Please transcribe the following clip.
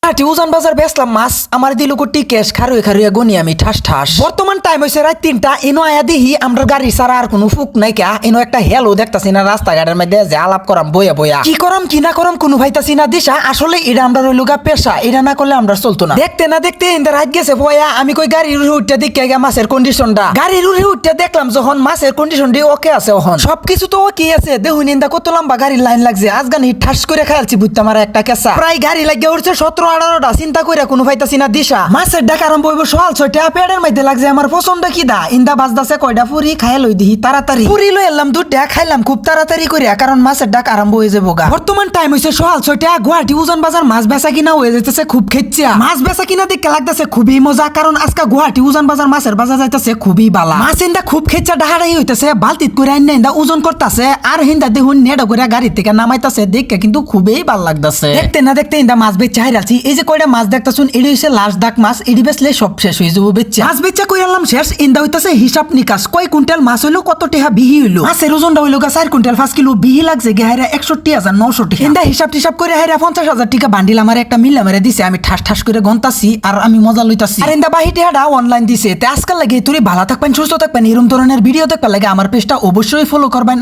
উজান বাজার বেচলাম মাছ আমার দিল কোটি ক্যাশ খারুয়ে খারুয়ে গনি আমি ঠাস ঠাস। বর্তমান টাইম হয়েছে রাত 3টা। এনো আয়া দেখি আমরা গাড়ি ছাড়া আর কোনো ফুক নাই কা। এনো একটা হেলো দেখতাছি না রাস্তাঘাটের মধ্যে যে আলাপ করাম বইয়া বইয়া কি করাম কি না করাম কোনো ভাইতাছি না দিশা। আসলে এটা আমরা রইলো গা পেশা, এটা না করলে আমরা চলতো না। দেখতে না দেখতে ইন্দা রাত গেছে বইয়া। আমি কই গাড়ির উঠতে দেখে গা মাছের কন্ডিশনটা। গাড়ির উঠতে দেখলাম যখন মাছের কন্ডিশনটি ওকে আছে, ওহন সবকিছু তো ওকে আছে। দেখুন ইন্দা কত লম্বা গাড়ির লাইন লাগছে। আজগানি ঠাস করে খাইলছি বুঝতে আমার একটা কেসা। প্রায় গাড়ি লাগিয়ে উঠছে 17-18টা। চিন্তা করে কোনো ভাইতাছি না দিশা। মাছের ডাক আরম্ভ হইব সকাল 6টা। পেটের মধ্যে লাগছে আমার পছন্দ খিদা। ইন্দা বাজদাছে কয়টা পুরি খাইয়া লই দিহি তাড়াতাড়ি। পুরি লই এলাম 2টা খাইলাম খুব তাড়াতাড়ি করে, কারণ মাছের ডাক আরম্ভ হয়ে যাবো গা। বর্তমান টাইম হইছে সকাল 6টা। গুয়াহাটি উজান বাজার মাছ বেচা কিনা হয়ে যাইতেছে খুব খেচ্ছা। মাছ বেচা কিনা দেখতে লাগতেছে খুবই মজা, কারণ আজকে গুয়াহাটি উজান বাজার মাছের বাজার যাইতেছে খুবই বালা। মাছ ইন্দা খুব খেচ্ছা ডাহারাই হইতেছে। বালতিত করে আইনা ইন্দা ওজন করতেছে আর হিন্দা দেখুন নেড়া করে গাড়ি থেকে নামাইতেছে। দেখে কিন্তু খুবই ভাল লাগতেছে। দেখতে না দেখতে ইন্দা মাছ বেচা হাইরাছি। এই যে কয়টা মাছ দেখতাছুন এডি হইছে লাস্ট দাক মাছ। এডি বেচলে সব শেষ হয়ে যাবো বেচা। মাছ বেচা কইরালাম শেষ। ইন্দা হইতাছে হিসাব নিকাশ কয় কুইন্টাল মাছ হইলো, কত টাকা বিহি হইলো। মাছের ওজনটা হইলো 4 কুইন্টাল 5 কিলো। বিহি লাগছে গেহাইরা 61,900 টাকা। ইন্দা হিসাব টিসাব করে হাইরা 50,000 টাকা বান্ডিল আমার একটা মিলা মেরে দিছে। আমি ঠাস ঠাস করে গন্তাছি আর আমি মজা লইতাছি। আর ইন্দা বাহি টাকাটা অনলাইন দিছে। তে আজকাল লাগে তুই ভালো থাকবেন সুস্থ থাকবেন। এরকম ধরনের ভিডিও দেখবার লাগে আমার পেজটা অবশ্যই ফলো করবেন।